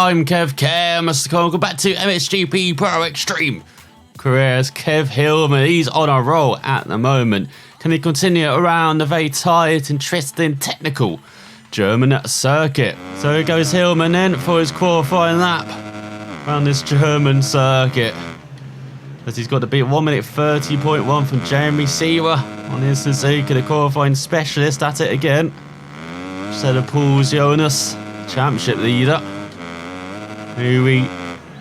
I'm Kev Hillman. Welcome back to MXGP Pro Extreme Careers. Kev Hillman, he's on a roll at the moment. Can he continue around the very tight, interesting, technical German circuit? So here goes Hillman then for his qualifying lap around this German circuit. As he's got to beat 1 minute 30.1 from Jeremy Seaver on his Suzuki, the qualifying specialist at it again. Instead of Paul Jonas, championship leader, who we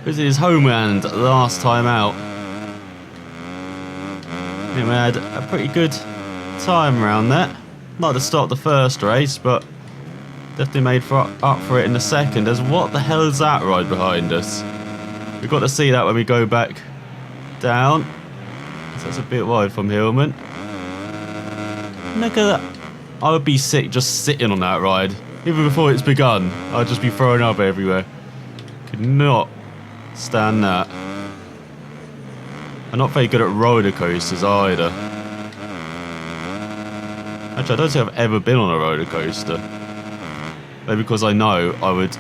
visited his homeland last time out. I think we had a pretty good time around that. Not to start the first race, but definitely made up for it in the second. As what the hell is that right behind us? We've got to see that when we go back down. So that's a bit wide from Hillman. Look at that. I would be sick just sitting on that ride. Even before it's begun, I'd just be throwing up everywhere. Could not stand that. I'm not very good at roller coasters either. Actually, I don't think I've ever been on a roller coaster. Maybe because I know I would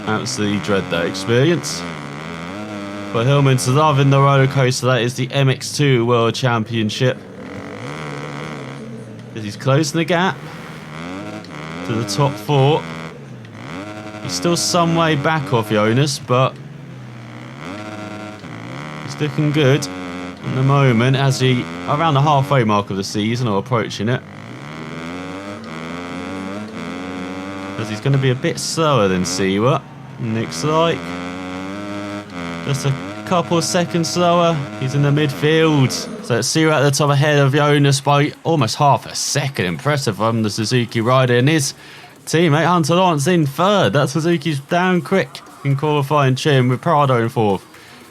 absolutely dread that experience. But Hillman's loving the roller coaster. That is the MX2 World Championship. As he's closing the gap to the top 4. He's still some way back off Jonas, but he's looking good at the moment as he around the halfway mark of the season or approaching it. As he's going to be a bit slower than Seaver. Looks like just a couple of seconds slower. He's in the midfield. So it's Seaver at the top ahead of Jonas by almost half a second. Impressive from the Suzuki rider and his teammate Hunter Lawrence in third. That Suzuki's down quick in qualifying trim with Prado in fourth.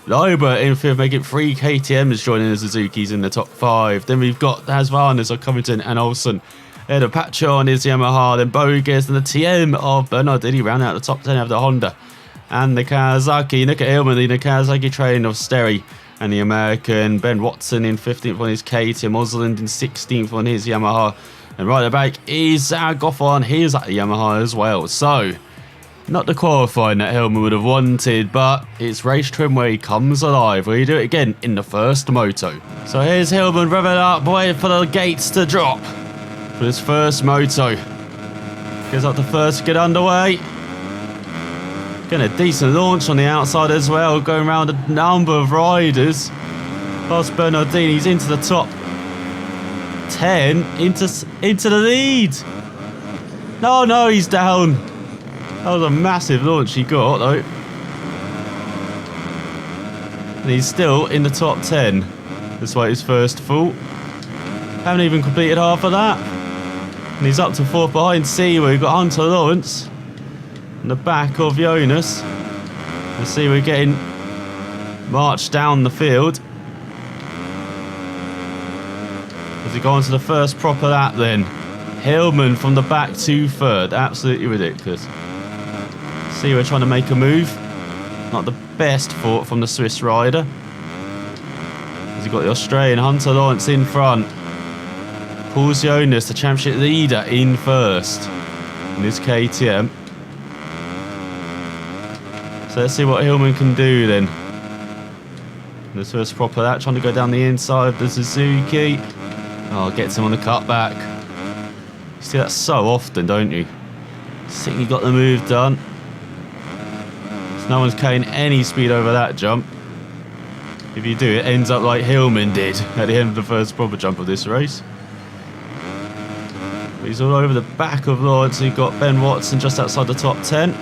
Loba in fifth, making 3 KTMs joining the Suzukis in the top 5. Then we've got Hasvanas of Covington and Olsen. Ahead of Pacho on his Yamaha, then Bogus and the TM of Bernardini round out the top 10 of the Honda. And the Kawasaki, look at Hillman, the Kawasaki train of Sterry. And the American Ben Watson in 15th on his KTM, Osland in 16th on his Yamaha. And right at the back is Goff on his Yamaha as well. So, not the qualifying that Hillman would have wanted, but it's race trim where he comes alive. Where you do it again in the first moto. So here's Hillman revving up, waiting for the gates to drop for his first moto. Goes up to first to get underway. Getting a decent launch on the outside as well, going around a number of riders. Past Bernardini's into the top 10, into the lead. No, he's down. That was a massive launch he got though. And he's still in the top 10, despite his first full. Haven't even completed half of that. And he's up to 4th behind C, where we've got Hunter Lawrence in the back of Jonas. You see we're getting marched down the field. As we go on to the first proper lap then. Hillman from the back to 3rd. Absolutely ridiculous. See we're trying to make a move. Not the best thought from the Swiss rider. As you've got the Australian Hunter Lawrence in front. Paul Jonas, the championship leader, in 1st in his KTM. So let's see what Hillman can do then. This first proper that, trying to go down the inside of the Suzuki. Oh, gets him on the cutback. You see that so often, don't you? I think he got the move done. So no one's carrying any speed over that jump. If you do, it ends up like Hillman did at the end of the first proper jump of this race. But he's all over the back of Lawrence. You've got Ben Watson just outside the top 10.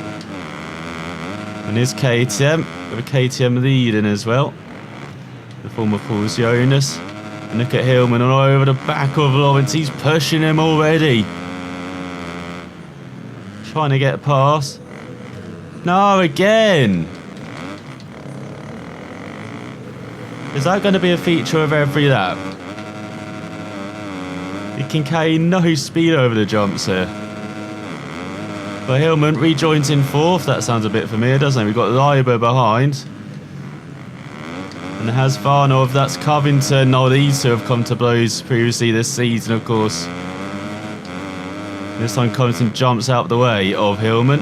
And his KTM, with a KTM lead in as well. The former Paul Jonas. And look at Hillman all over the back of Lawrence. He's pushing him already. Trying to get past. No, again. Is that going to be a feature of every lap? He can carry no speed over the jumps here. But Hillman rejoins in 4th. That sounds a bit familiar, doesn't it? We've got Leiber behind. And Hasvanov, that's Covington. Oh, these two have come to blows previously this season, of course. This time Covington jumps out the way of Hillman.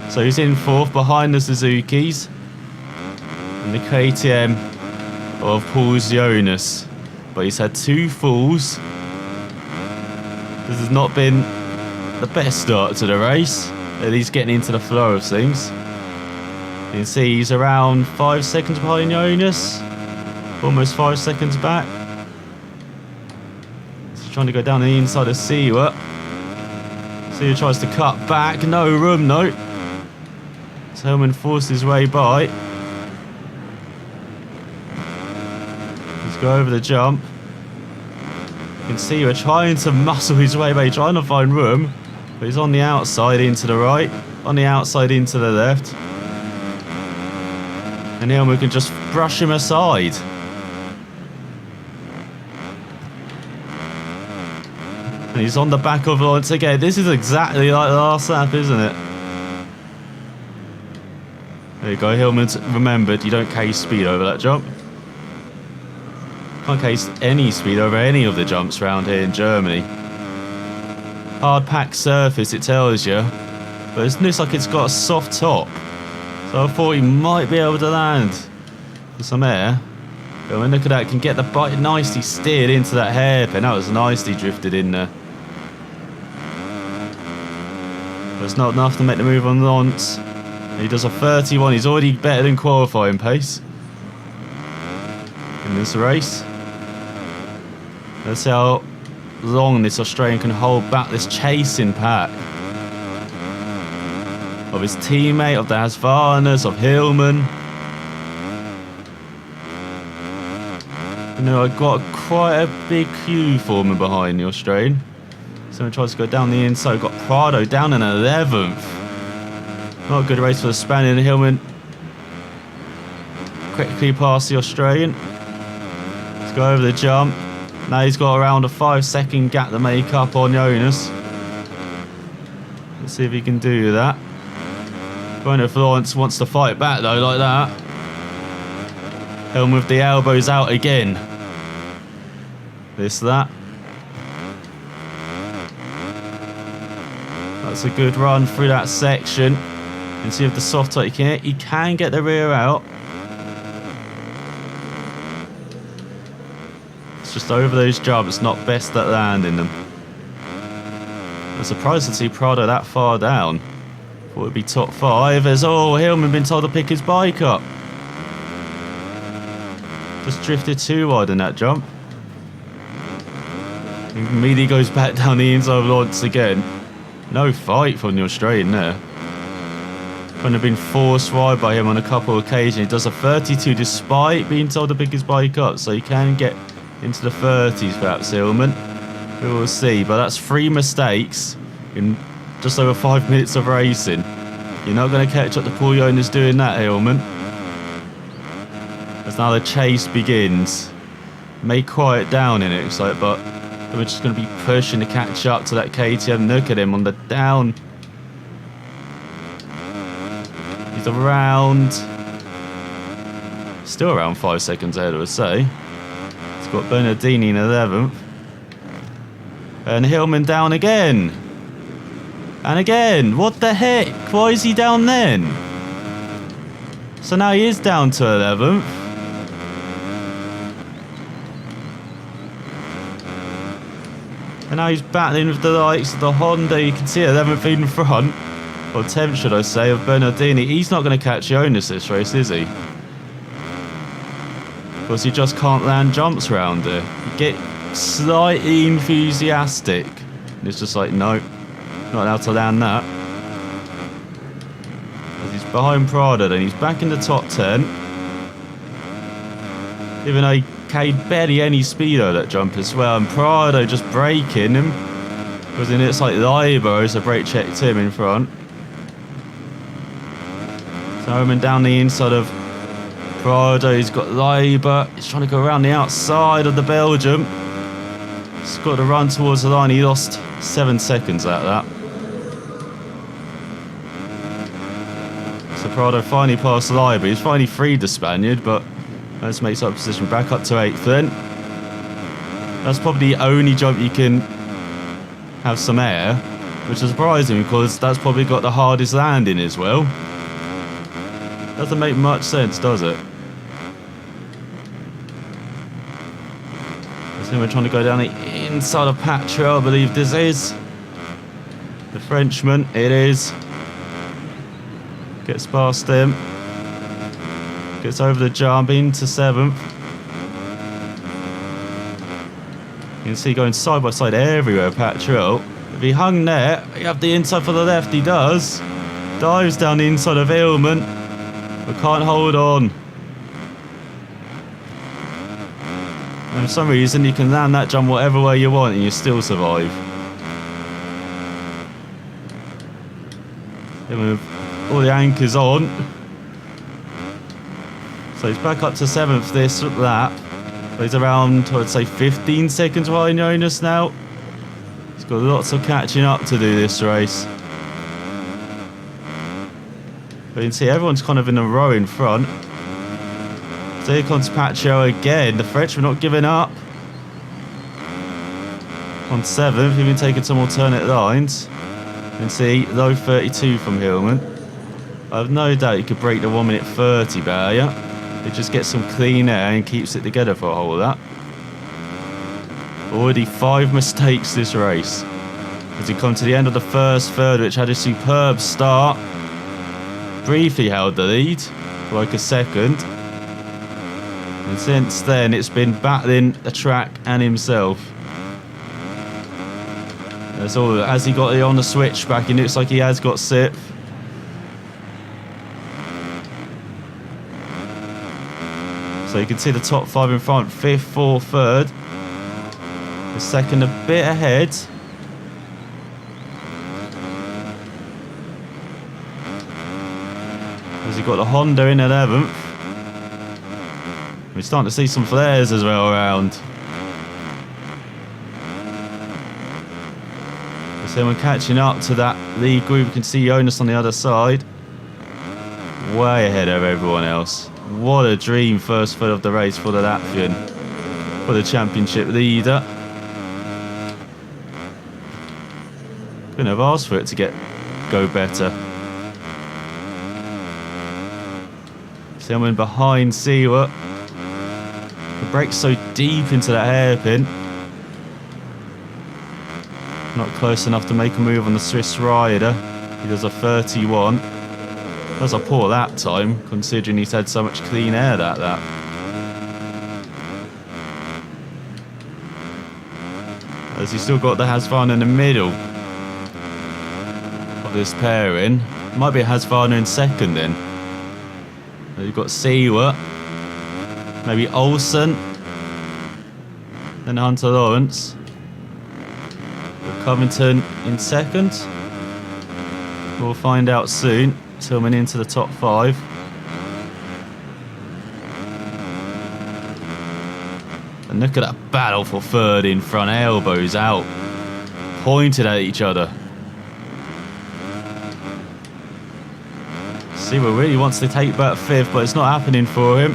So he's in 4th behind the Suzukis. And the KTM of Paul Jonas. But he's had 2 falls. This has not been the best start to the race. At least getting into the flow of things. You can see he's around 5 seconds behind Jonas. Almost 5 seconds back. He's trying to go down the inside of Siwa. Siwa tries to cut back. No room, no. So Hillman forced his way by. Let's go over the jump. You can see we're trying to muscle his way by, trying to find room. But he's on the outside into the right. On the outside into the left. And Hillman can just brush him aside. And he's on the back of Lawrence again. This is exactly like the last lap, isn't it? There you go. Hillman's remembered you don't case speed over that jump. Can't case any speed over any of the jumps around here in Germany. Hard packed surface, it tells you. But it looks like it's got a soft top. So I thought he might be able to land with some air. But when look at that, can get the bike nicely steered into that hairpin. That was nicely drifted in there. But it's not enough to make the move on Lance. He does a 31. He's already better than qualifying pace in this race. Let's see how long this Australian can hold back this chasing pack of his teammate, of the Husqvarnas, of Hillman. You know, I got quite a big queue forming behind the Australian. Someone tries to go down the inside. Got Prado down in 11th. Not a good race for the Spaniard. Hillman quickly past the Australian. Let's go over the jump. Now he's got around a 5-second gap to make up on Jonas. Let's see if he can do that. I don't know if Lawrence wants to fight back though, like that. Hillman with the elbows out again. That. That's a good run through that section. And see if the soft top he can get the rear out. It's just over those jumps, not best at landing them. I'm surprised to see Prado that far down. Thought it would be top 5 as Hillman been told to pick his bike up. Just drifted too wide in that jump. And immediately goes back down the inside of Lawrence again. No fight from the Australian there. Kind of been forced wide by him on a couple of occasions. He does a 32 despite being told to pick his bike up, so he can get into the 30s perhaps, Hillman. We will see, but that's 3 mistakes in just over 5 minutes of racing. You're not going to catch up to Paul Jonas doing that, Hillman. As now the chase begins. May quiet down in it, looks like, but we're just going to be pushing to catch up to that KTM. Look at him on the down. He's around... still around 5 seconds ahead, I would say. He's got Bernardini in 11th. And Hillman down again. And again. What the heck? Why is he down then? So now he is down to 11th. And now he's battling with the likes of the Honda. You can see 11th in front. Or 10th, should I say, of Bernardini. He's not going to catch Jonas this race, is he? Because he just can't land jumps around it. You get slightly enthusiastic. And it's just like, no, not allowed to land that. As he's behind Prado, then he's back in the top 10. Even though he carried barely any speed over that jump as well. And Prado just braking him. Because then it's like Libo, so brake checked him in front. So Hillman down the inside of Prado. He's got Libo. He's trying to go around the outside of the Belgium. He's got to run towards the line. He lost 7 seconds at that. So Prado finally passed Libo. He's finally freed the Spaniard, but let's make that position back up to 8th then. That's probably the only jump you can have some air. which is surprising because that's probably got the hardest landing as well. Doesn't make much sense, does it? So we're trying to go down the inside of Patra, I believe this is. The Frenchman, it is. Gets past him. Gets over the jump into 7th. You can see going side by side everywhere, Patra. If he hung there, you have the inside for the left, he does. Dives down the inside of Hillman, but can't hold on. And for some reason, you can land that jump whatever way you want and you still survive. With all the anchors on. So he's back up to 7th this lap. He's around, I would say, 15 seconds behind Jonas now. He's got lots of catching up to do this race. But you can see everyone's kind of in a row in front. So here comes Pacho again. The Frenchman not giving up. On 7th, even taking some alternate lines. You can see low 32 from Hillman. I have no doubt he could break the 1 minute 30 barrier. He just gets some clean air and keeps it together for a whole lap. Already 5 mistakes this race. As he comes to the end of the first third, which had a superb start. Briefly held the lead for like a second. And since then, it's been battling the track and himself. That's all. As he got on the switch back, it looks like he has got sixth. So you can see the top 5 in front, 5th, 4th, 3rd. The second a bit ahead. As he got the Honda in 11th. We're starting to see some flares as well around. So we're catching up to that lead group. You can see Jonas on the other side. Way ahead of everyone else. What a dream first third of the race for the Latvian. For the championship leader. Couldn't have asked for it to go better. Someone behind Siwa. The brake's so deep into that hairpin. Not close enough to make a move on the Swiss rider. He does a 31. That's a poor lap time, considering he's had so much clean air that lap. As he's still got the Hasvana in the middle of this pairing. Might be a Hasvana in second then. You've got Siwa. Maybe Olsen. Then Hunter Lawrence. Covington in second. We'll find out soon. Tillman into the top 5. And look at that battle for third in front. Elbows out. Pointed at each other. Siwa really wants to take back 5th, but it's not happening for him.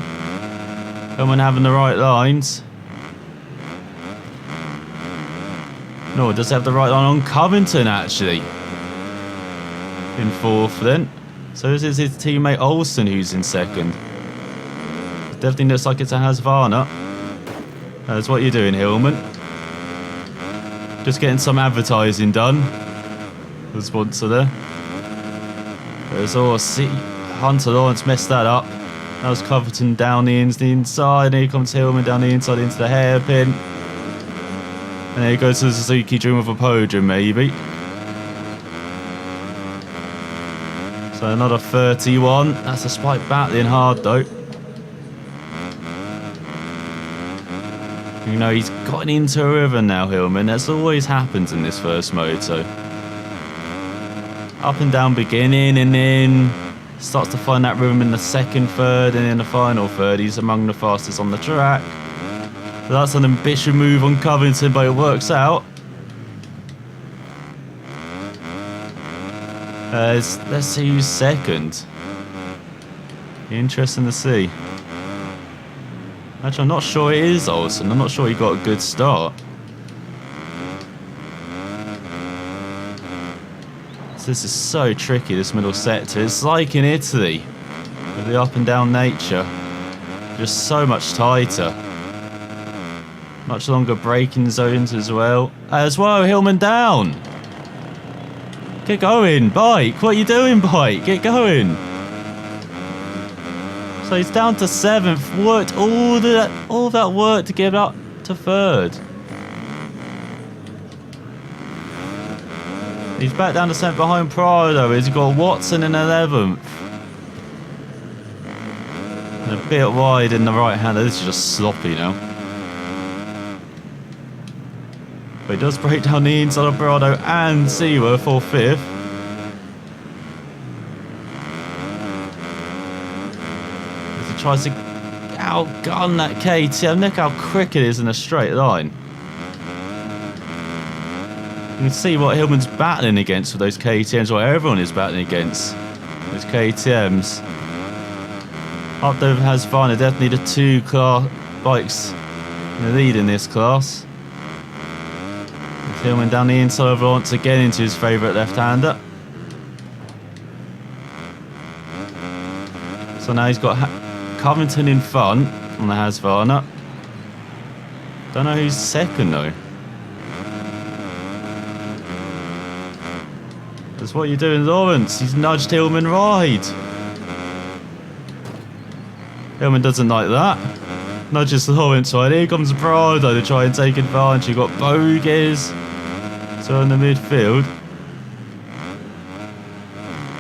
Hillman having the right lines. No, does have the right line on Covington actually. In 4th then. So this is his teammate Olsen who's in second. Definitely looks like it's a Hasvana. That's what you're doing, Hillman. Just getting some advertising done. The sponsor there. There's also Hunter Lawrence messed that up. That was Covington down the inside. And here comes Hillman down the inside into the hairpin. And there he goes to the Suzuki Dream of a podium, maybe. So another 31. That's despite battling hard, though. You know, he's gotten into a river now, Hillman. That's always happens in this first moto. Up and down beginning, and then starts to find that rhythm in the second third, and in the final third, he's among the fastest on the track. So that's an ambitious move on Covington, but it works out. Let's see who's second. Interesting to see. Actually, I'm not sure it is Olsen. I'm not sure he got a good start. So this is so tricky, this middle sector. It's like in Italy, with the up and down nature. Just so much tighter. Much longer braking zones as well. Hillman down. Get going, bike. What are you doing, bike? Get going. So he's down to 7th. Worked all that work to get up to 3rd. He's back down to 7th behind Prado. He's got Watson in 11th. And a bit wide in the right hander. This is just sloppy now. But he does break down the inside of Prado and Seaworth for 5th. As he tries to outgun that KTM. Look how quick it is in a straight line. You can see what Hillman's battling against with those KTMs, what everyone is battling against. Those KTMs. Up there has Varner, definitely the 2 bikes in the lead in this class. With Hillman down the inside of once again into his favourite left-hander. So now he's got Covington in front on the Husqvarna. Don't know who's second though. That's what you're doing, Lawrence. He's nudged Hillman right. Hillman doesn't like that. Nudges Lawrence right. Here comes Prado to try and take advantage. You've got Bogies. So in the midfield.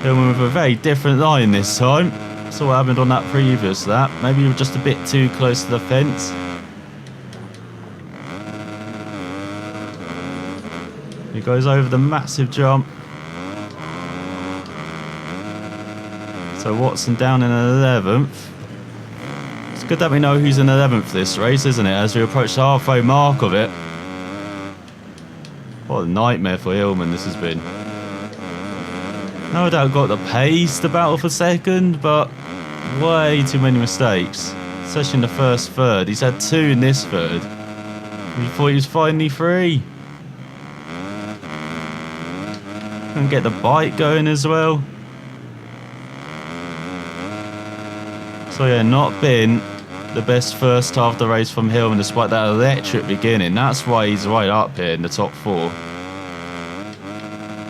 Hillman with a very different line this time. That's what happened on that previous lap. Maybe you were just a bit too close to the fence. He goes over the massive jump. So Watson down in 11th. It's good that we know who's in 11th this race, isn't it? As we approach the halfway mark of it. What a nightmare for Hillman this has been. No doubt got the pace to battle for second, but way too many mistakes. Especially in the first third. He's had 2 in this third. He thought he was finally free. And get the bike going as well. So yeah, not been the best first half of the race from Hillman despite that electric beginning. That's why he's right up here in the top 4.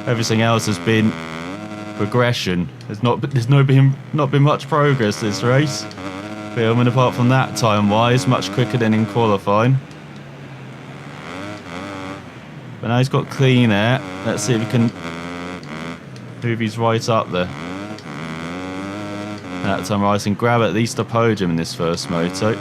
Everything else has been regression. There's not been much progress this race. Hillman, apart from that time-wise, much quicker than in qualifying. But now he's got clean air. Let's see if he can move his right up there. That time Rice can grab at least a podium in this first moto.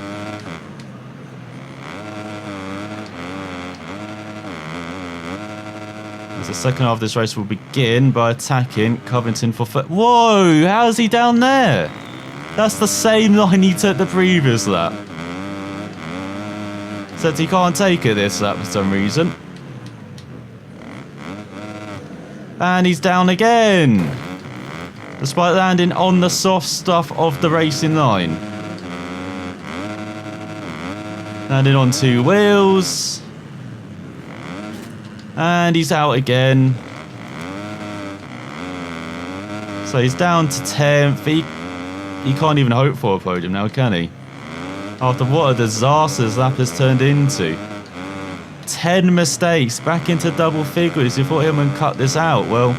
As the second half of this race will begin by attacking Covington for foot. Whoa! How's he down there? That's the same line he took the previous lap. Said he can't take it this lap for some reason. And he's down again. Despite landing on the soft stuff of the racing line. Landing on 2 wheels. And he's out again. So he's down to 10th. He can't even hope for a podium now, can he? After what a disaster this lap has turned into. 10 mistakes, back into double figures. You thought Hillman cut this out. Well,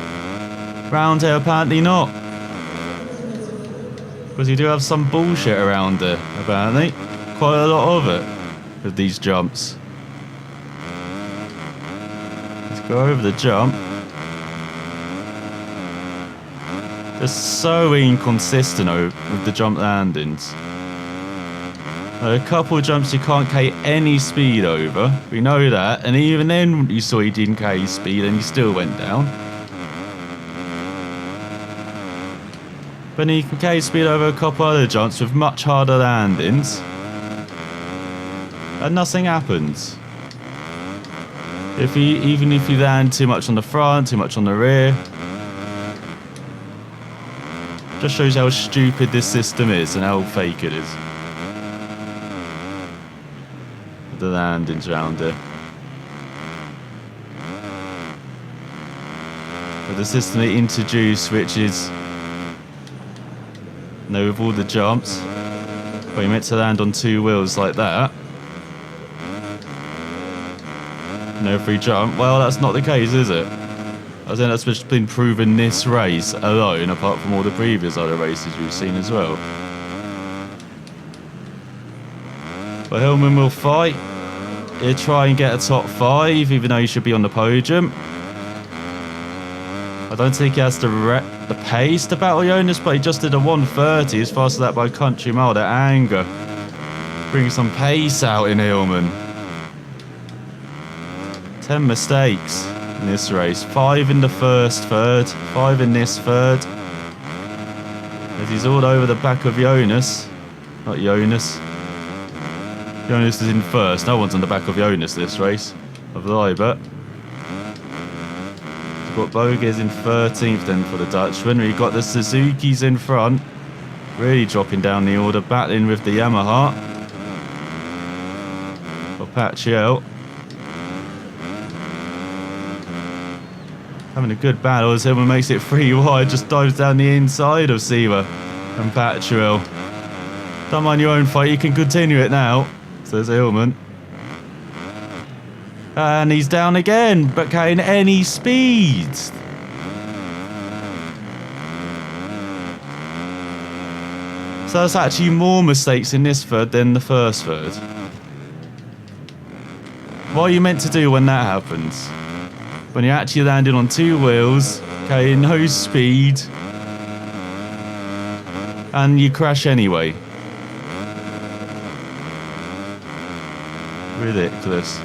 round here apparently not. Because you do have some bullshit around there, apparently. Quite a lot of it, with these jumps. Let's go over the jump. Just so inconsistent with the jump landings. A couple of jumps you can't carry any speed over. We know that. And even then you saw he didn't carry speed and he still went down. But he can carry speed over a couple other jumps with much harder landings. And nothing happens. Even if you land too much on the front, too much on the rear. Just shows how stupid this system is and how fake it is. The landings around it. with the system they introduced, which is, you know, with all the jumps, but you're meant to land on 2 wheels like that. No free jump. Well, that's not the case, is it? I think that's just been proven this race alone, apart from all the previous other races we've seen as well. But Hillman will fight. He'll try and get a top 5, even though he should be on the podium. I don't think he has the pace to battle Jonas, but he just did a 130. He's faster than that by a country mile. That anger brings some pace out in Hillman. 10 mistakes in this race. 5 in the first third, 5 in this third. As he's all over the back of Jonas. Not Jonas. Jonas is in first. No one's on the back of Jonas this race. Of Libert. We've got Bogues in 13th then for the Dutchman. We've got the Suzuki's in front. Really dropping down the order. Battling with the Yamaha. For Pachiel. Having a good battle as Hillman makes it 3 wide, just dives down the inside of Siva and Patriel. Don't mind your own fight, you can continue it now, says Hillman. And he's down again, but carrying any speed. So there's actually more mistakes in this third than the first third. What are you meant to do when that happens? When you're actually landing on 2 wheels, carrying no speed, and you crash anyway. Ridiculous.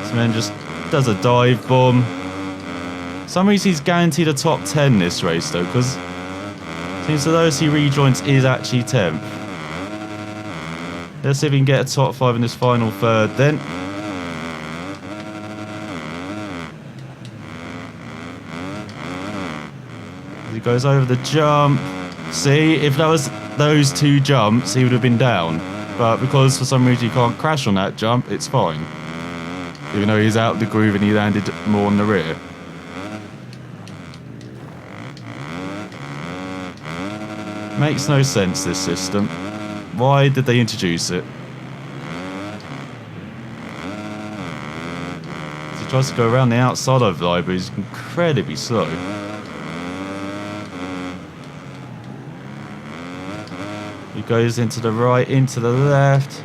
This man just does a dive bomb. For some reason he's guaranteed a top 10 this race though, because it seems to those he rejoins is actually 10th. Let's see if we can get a top 5 in this final third then. He goes over the jump. See, if that was those 2 jumps, he would have been down. But because for some reason you can't crash on that jump, it's fine. Even though he's out of the groove and he landed more on the rear. Makes no sense, this system. Why did they introduce it? He tries to go around the outside of the line, but he's incredibly slow. He goes into the right, into the left.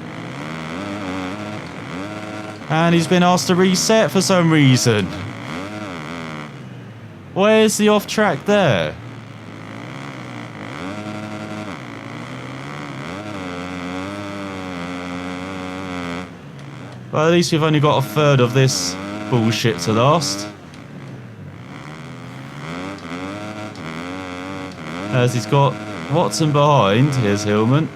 And he's been asked to reset for some reason. Where's the off track there? Well, at least we've only got a third of this bullshit to last. As he's got Watson behind. Here's Hillman.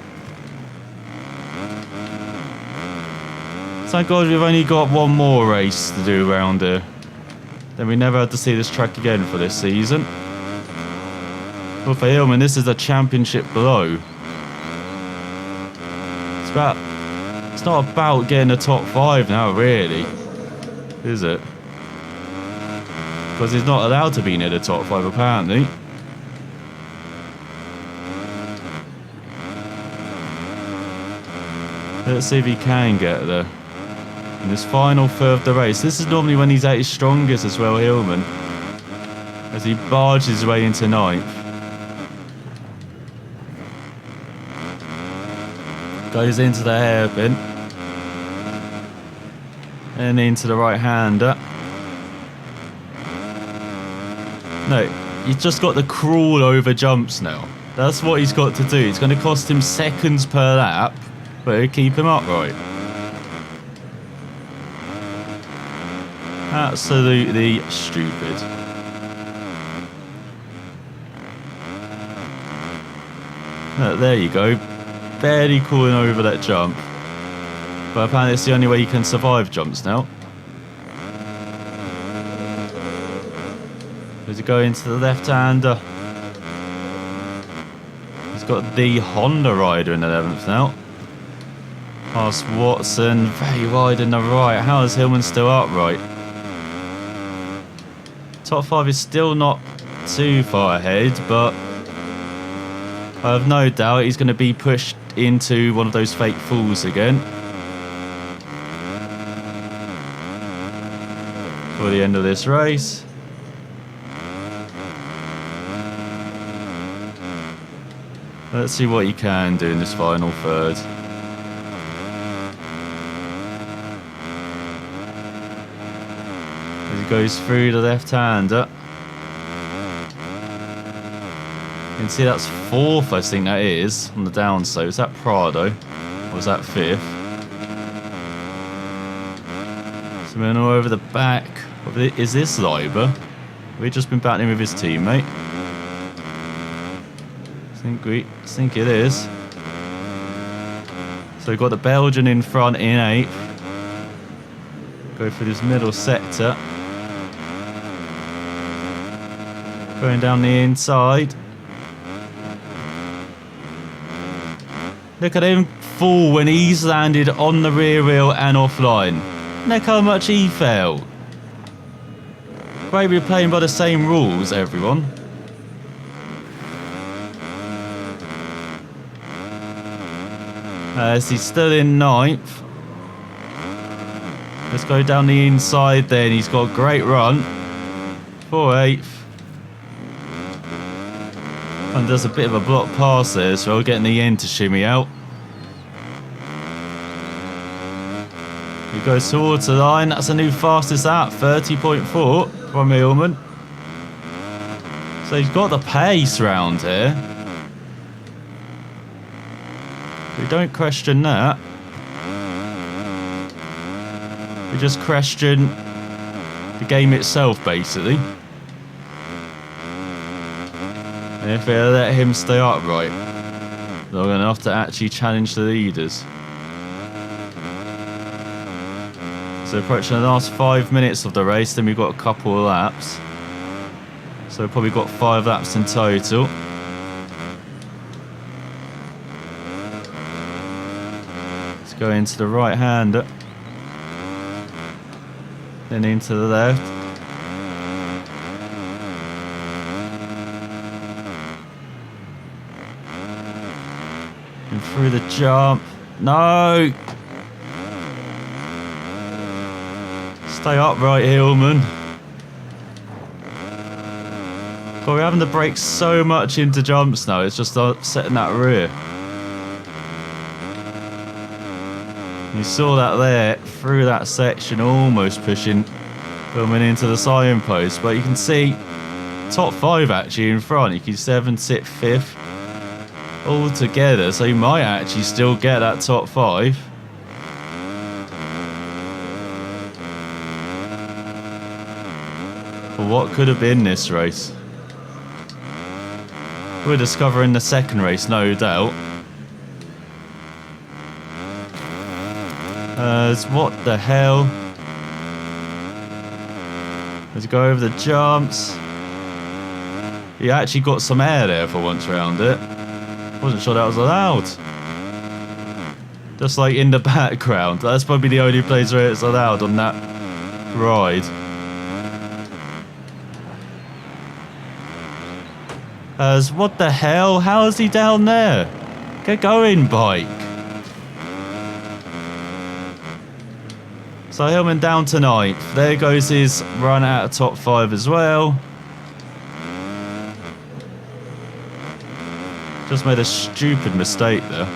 Thank God we've only got one more race to do around here. Then we never had to see this track again for this season. Well, for Hillman, this is a championship blow. It's not about getting a top 5 now, really, is it? Because he's not allowed to be near the top 5, apparently. Let's see if he can get there. In this final third of the race. This is normally when he's at his strongest as well, Hillman. As he barges his way into 9th. Goes into the hairpin. And into the right-hander. No, he's just got to crawl over jumps now. That's what he's got to do. It's going to cost him seconds per lap, but it'll keep him upright. Absolutely stupid. There you go. Barely crawling over that jump. But apparently it's the only way you can survive jumps now. As he go into the left-hander. He's got the Honda rider in the 11th now. Past Watson, very wide in the right. How is Hillman still upright? Top 5 is still not too far ahead, but I have no doubt he's going to be pushed into one of those fake falls again. For the end of this race. Let's see what he can do in this final third. As he goes through the left-hander. You can see that's 4th, I think that is, on the downslope. Is that Prado? Or was that 5th? So we're all over the back. Is this Leiber? We've just been battling with his teammate. I think it is. So we've got the Belgian in front in 8th. Go through this middle sector. Going down the inside. Look at him fall when he's landed on the rear wheel and offline. Look how much he fell. Great, we're playing by the same rules, everyone. As he's still in 9th. Let's go down the inside then. He's got a great run. For 8th. And does a bit of a block pass there, so we're getting the end to shimmy out. He goes towards the line. That's a new fastest lap, 30.4 from Hillman. So he's got the pace round here. We don't question that. We just question the game itself, basically. And if they let him stay upright, long enough to actually challenge the leaders. So approaching the last 5 minutes of the race, then we've got a couple of laps. So we've probably got 5 laps in total. Let's go into the right hander. Then into the left. And through the jump. No! Stay upright, Hillman. But we're having to brake so much into jumps now, it's just upsetting that rear. You saw that there, through that section, almost pushing Hillman into the signpost. But you can see top 5 actually in front. You can 7th, 6th, 5th all together. So you might actually still get that top 5. For what could have been this race. We're discovering the second race, no doubt. What the hell? Let's go over the jumps. He actually got some air there for once around it. Wasn't sure that was allowed. Just like in the background. That's probably the only place where it's allowed on that ride. What the hell? How is he down there? Get going, bike. So Hillman down to 9th. There goes his run out of top 5 as well. Just made a stupid mistake there.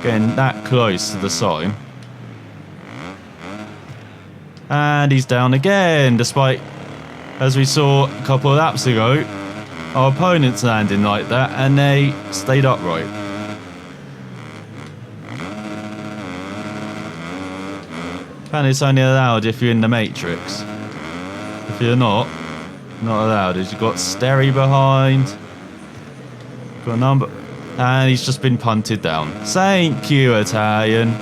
Getting that close to the sign. And he's down again, despite, as we saw a couple of laps ago, our opponents landing like that, and they stayed upright. And it's only allowed if you're in the matrix. If you're not allowed. As you've got Sterry behind. Got a number. And he's just been punted down. Thank you, Italian.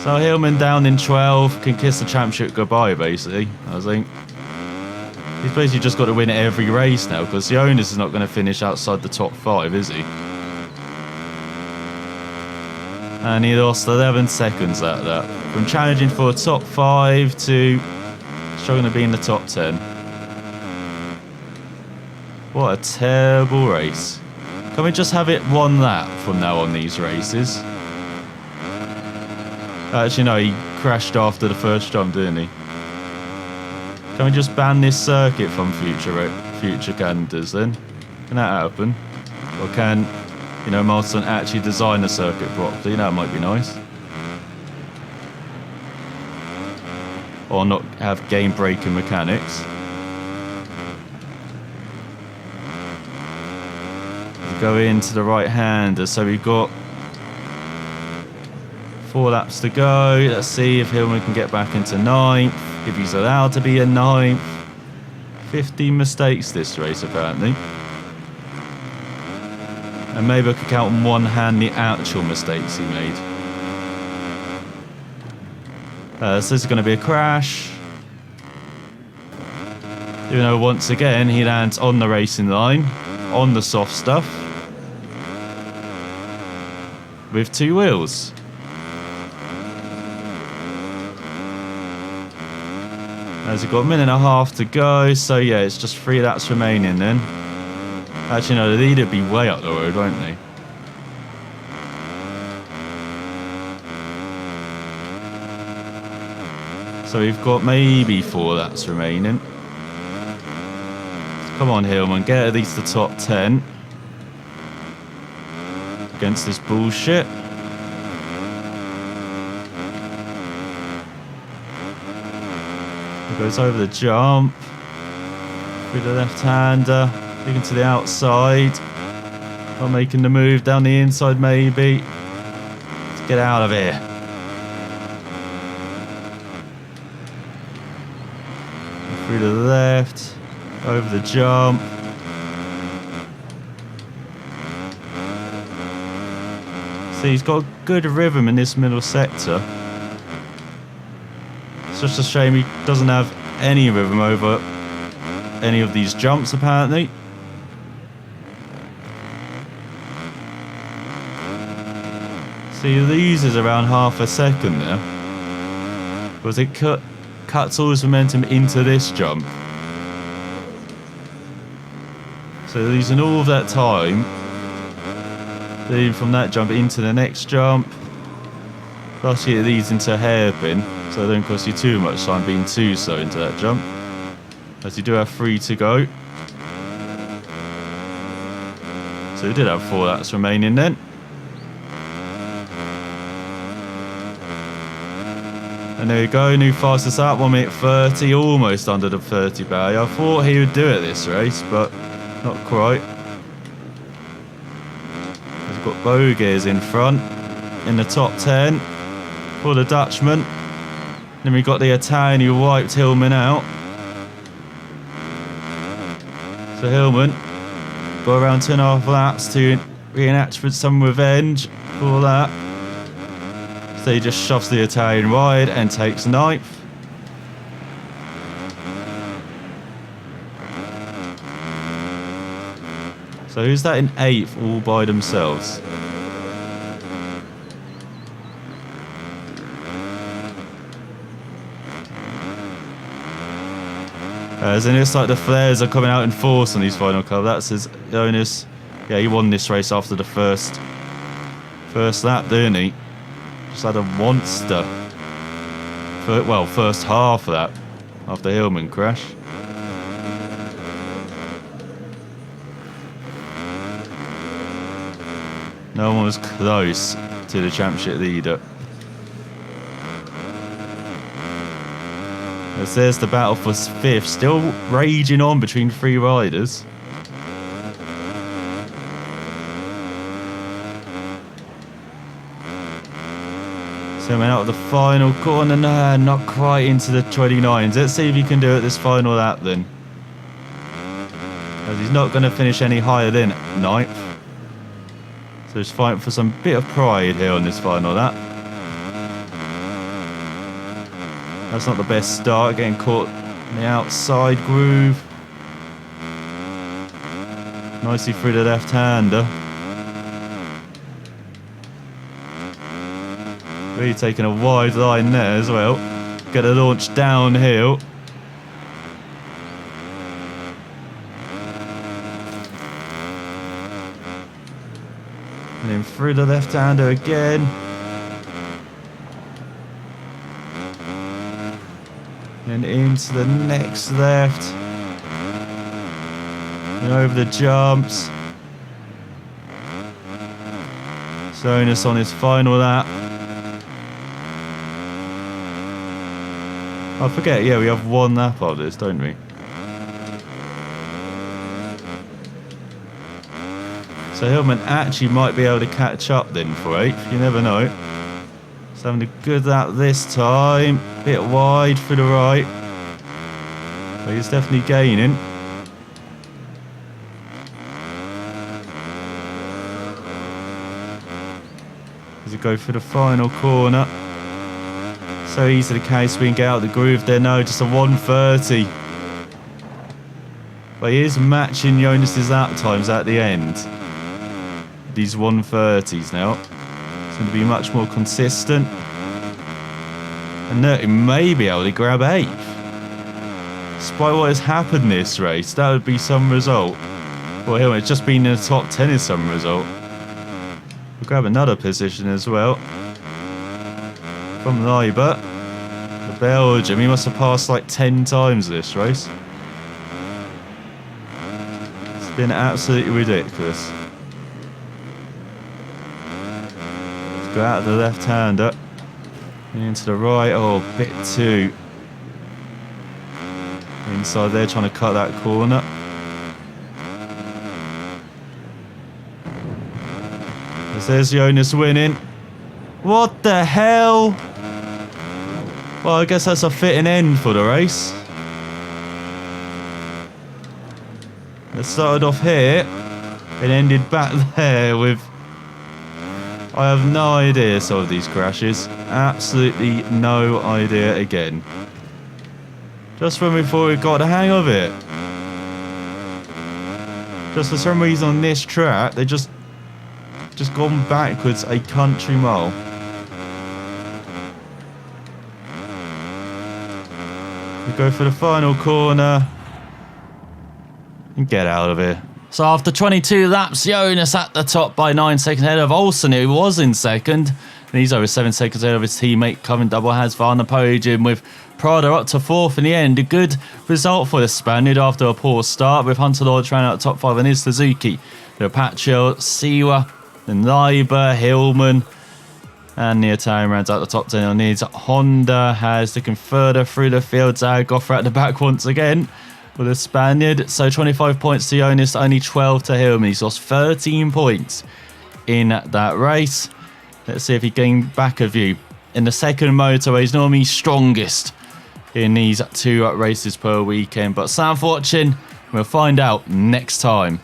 So Hillman down in 12th. Can kiss the championship goodbye, basically, I think. He's basically just got to win every race now, because the onus is not going to finish outside the top 5, is he? And he lost 11 seconds at that. From challenging for a top 5 to Struggling to be in the top 10. What a terrible race. Can we just have it one lap from now on these races? Actually, no, he crashed after the first jump, didn't he? Can we just ban this circuit from future calendars then? Can that happen? Or can, you know, Marston actually design the circuit properly? That might be nice. Or not have game-breaking mechanics. Go into the right-hander, so we've got 4 laps to go. Let's see if Hillman can get back into 9th, if he's allowed to be in 9th. 15 mistakes this race, apparently. And maybe I could count on one hand the actual mistakes he made. So this is going to be a crash. Even though once again he lands on the racing line, on the soft stuff, with 2 wheels. As we've got a minute and a half to go, so yeah, it's just 3 laps remaining then. Actually no, the leader would be way up the road, won't they? So we've got maybe 4 laps remaining. So come on Hillman, get at least the top 10. Against this bullshit. He goes over the jump. Through the left-hander. Digging to the outside. Not making the move down the inside maybe. Let's get out of here. Through the left. Over the jump. See, he's got a good rhythm in this middle sector. It's just a shame he doesn't have any rhythm over any of these jumps, apparently. See, he loses around half a second there. Because it cuts all his momentum into this jump. So losing all of that time. Then from that jump into the next jump. Plus it leads into a hairpin, so it don't cost you too much time being too slow into that jump. As you do have 3 to go. So we did have 4 laps remaining then. And there you go, new fastest lap, 1 minute 30, almost under the 30 barrier. I thought he would do it this race, but not quite. We've got Bogears in front, in the top 10 for the Dutchman. Then we got the Italian who wiped Hillman out. So Hillman got around 2.5 laps to reenact for some revenge for that. So he just shoves the Italian wide and takes 9th. So who's that in 8th all by themselves? As it looks like the flares are coming out in force on these final couple. That's his onus. Yeah, he won this race after the first lap, didn't he? Just had a monster. Well, first half of that after Hillman crash. No one was close to the championship leader. As there's the battle for 5th, still raging on between 3 riders. So went out of the final corner, no, not quite into the 29s. Let's see if he can do it this final lap then. As he's not going to finish any higher than 9th. So he's fighting for some bit of pride here on this final lap. That's not the best start, getting caught in the outside groove. Nicely through the left-hander. Really taking a wide line there as well. Get a launch downhill. And then through the left-hander again. And into the next left. And over the jumps. Jonas on his final lap. I forget, yeah, we have one lap of this, don't we? So Hillman actually might be able to catch up then for 8th, you never know. He's having a good lap this time. Bit wide for the right. But he's definitely gaining. As we go for the final corner. So easy the case we can get out of the groove there. No, just a 1:30. But he is matching Jonas's lap times at the end. These 1:30s now. It's going to be much more consistent. And look, he may be able to grab 8th. Despite what has happened this race, that would be some result. Well, Hillman, it's just been in the top 10 is some result. We'll grab another position as well. From Leiber. The Belgium, he must have passed like 10 times this race. It's been absolutely ridiculous. Go out of the left-hander and into the right. Oh, bit too inside there, trying to cut that corner. As there's Jonas winning. What the hell? Well, I guess that's a fitting end for the race. It started off here and ended back there with... I have no idea some of these crashes. Absolutely no idea again. Just when we thought we got the hang of it. Just for some reason on this track, they just gone backwards a country mile. We go for the final corner and get out of here. So after 22 laps, Jonas at the top by 9 seconds ahead of Olsen, who was in second. And he's over 7 seconds ahead of his teammate, Coven Double Has on the podium, with Prada up to 4th in the end. A good result for the Spaniard after a poor start, with Hunter Lodge round out top 5 and his Suzuki. Pacho, Siwa, then Leiber, Hillman, and the Italian rounds out the top 10 on his. Honda has looking further through the field. Zagoffer at the back once again with a Spaniard. So 25 points to Jonas, only 12 to Hillman. He's lost 13 points in that race. Let's see if he can back a view. In the second motorway, he's normally strongest in these 2 races per weekend. But thanks for watching. We'll find out next time.